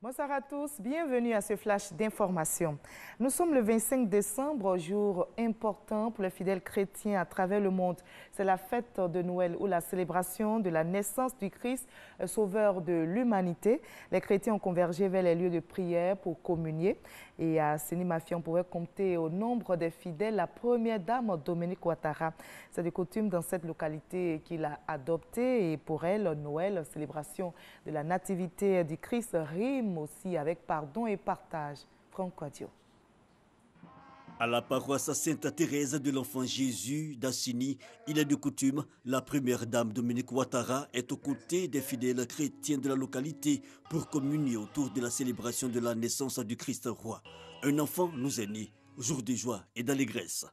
Bonsoir à tous, bienvenue à ce flash d'information. Nous sommes le 25 décembre, jour important pour les fidèles chrétiens à travers le monde. C'est la fête de Noël ou la célébration de la naissance du Christ, sauveur de l'humanité. Les chrétiens ont convergé vers les lieux de prière pour communier. Et à Séni-Mafia, on pourrait compter au nombre des fidèles la première dame Dominique Ouattara. C'est de coutume dans cette localité qu'il a adoptée et pour elle, Noël, célébration de la nativité du Christ, rime aussi avec pardon et partage. Franck Quadio. À la paroisse Sainte-Thérèse de l'Enfant Jésus d'Assini, il est de coutume, la première dame Dominique Ouattara est aux côtés des fidèles chrétiens de la localité pour communier autour de la célébration de la naissance du Christ roi. Un enfant nous est né, jour de joie et d'allégresse.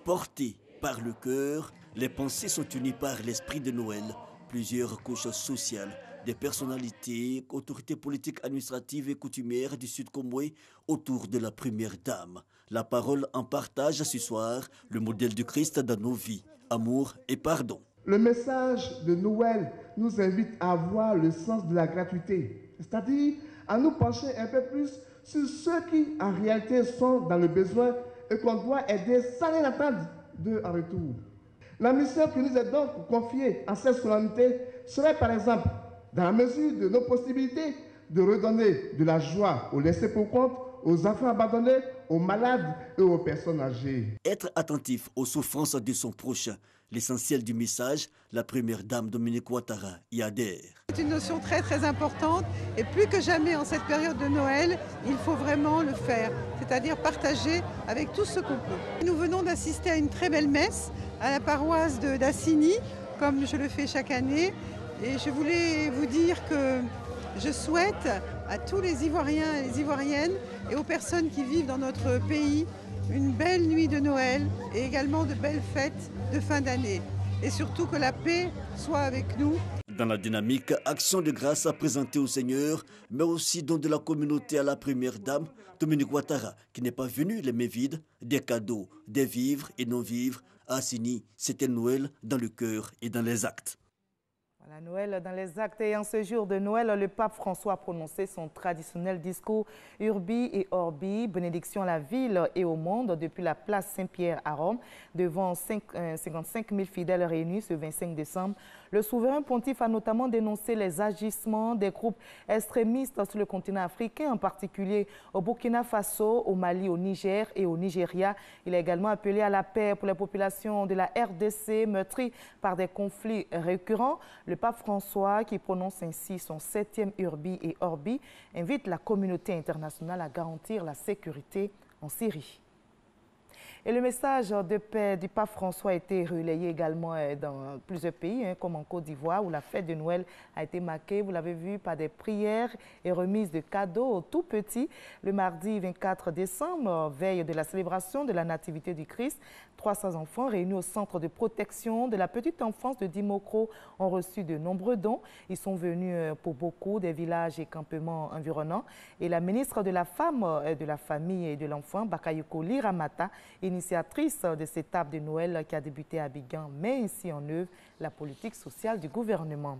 Portés par le cœur, les pensées sont unies par l'esprit de Noël. Plusieurs couches sociales, des personnalités, autorités politiques, administratives et coutumières du Sud Comoué autour de la première dame. La parole en partage ce soir, le modèle du Christ dans nos vies, amour et pardon. Le message de Noël nous invite à voir le sens de la gratuité, c'est-à-dire à nous pencher un peu plus sur ceux qui en réalité sont dans le besoin et qu'on doit aider sans rien attendre d'eux en retour. La mission qui nous est donc confiée à cette solennité serait par exemple, dans la mesure de nos possibilités, de redonner de la joie aux laissés pour compte, aux enfants abandonnés, aux malades et aux personnes âgées. Être attentif aux souffrances de son prochain. L'essentiel du message, la première dame Dominique Ouattara y adhère. C'est une notion très importante et plus que jamais en cette période de Noël, il faut vraiment le faire, c'est-à-dire partager avec tous ceux qu'on peut. Nous venons d'assister à une très belle messe à la paroisse d'Assini, comme je le fais chaque année, et je voulais vous dire que je souhaite à tous les Ivoiriens et les Ivoiriennes et aux personnes qui vivent dans notre pays une belle nuit de Noël et également de belles fêtes de fin d'année. Et surtout que la paix soit avec nous. Dans la dynamique, action de grâce à présenter au Seigneur, mais aussi don de la communauté à la première dame, Dominique Ouattara, qui n'est pas venue les mains vides, des cadeaux, des vivres et non-vivres. À Assini, c'était Noël dans le cœur et dans les actes. Voilà, Noël dans les actes. Et en ce jour de Noël, le pape François a prononcé son traditionnel discours Urbi et Orbi, bénédiction à la ville et au monde depuis la place Saint-Pierre à Rome, devant 55 000 fidèles réunis ce 25 décembre. Le souverain pontife a notamment dénoncé les agissements des groupes extrémistes sur le continent africain, en particulier au Burkina Faso, au Mali, au Niger et au Nigeria. Il a également appelé à la paix pour les populations de la RDC meurtries par des conflits récurrents. Le pape François, qui prononce ainsi son 7e Urbi et Orbi, invite la communauté internationale à garantir la sécurité en Syrie. Et le message de paix du pape François a été relayé également dans plusieurs pays, comme en Côte d'Ivoire, où la fête de Noël a été marquée, vous l'avez vu, par des prières et remises de cadeaux aux tout petits. Le mardi 24 décembre, veille de la célébration de la Nativité du Christ, 300 enfants réunis au centre de protection de la petite enfance de Dimokro ont reçu de nombreux dons. Ils sont venus pour beaucoup des villages et campements environnants. Et la ministre de la Femme, de la Famille et de l'Enfant, Bakayoko Liramata, initiatrice de cette étape de Noël qui a débuté à Abidjan, met ainsi en œuvre la politique sociale du gouvernement.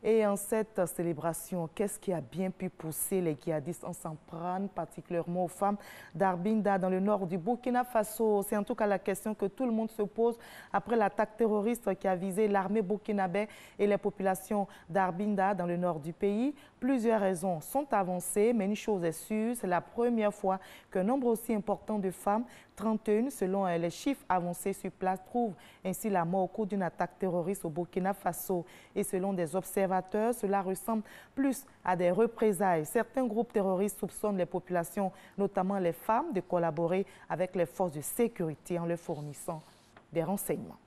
Et en cette célébration, qu'est-ce qui a bien pu pousser les djihadistes en s'en prendre particulièrement aux femmes d'Arbinda dans le nord du Burkina Faso? C'est en tout cas la question que tout le monde se pose après l'attaque terroriste qui a visé l'armée burkinabé et les populations d'Arbinda dans le nord du pays. Plusieurs raisons sont avancées, mais une chose est sûre, c'est la première fois qu'un nombre aussi important de femmes, 31 selon les chiffres avancés sur place, trouvent ainsi la mort au cours d'une attaque terroriste au Burkina Faso. Et selon des observateurs, cela ressemble plus à des représailles. Certains groupes terroristes soupçonnent les populations, notamment les femmes, de collaborer avec les forces de sécurité en leur fournissant des renseignements.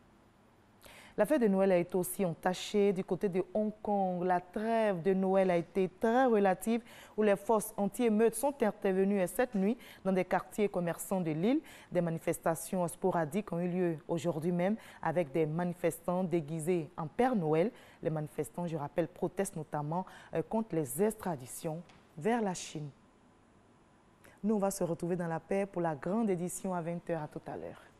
La fête de Noël a été aussi entachée du côté de Hong Kong. La trêve de Noël a été très relative où les forces anti-émeutes sont intervenues cette nuit dans des quartiers commerçants de l'île. Des manifestations sporadiques ont eu lieu aujourd'hui même avec des manifestants déguisés en Père Noël. Les manifestants, je rappelle, protestent notamment contre les extraditions vers la Chine. Nous, on va se retrouver dans la paix pour la grande édition à 20h. À tout à l'heure.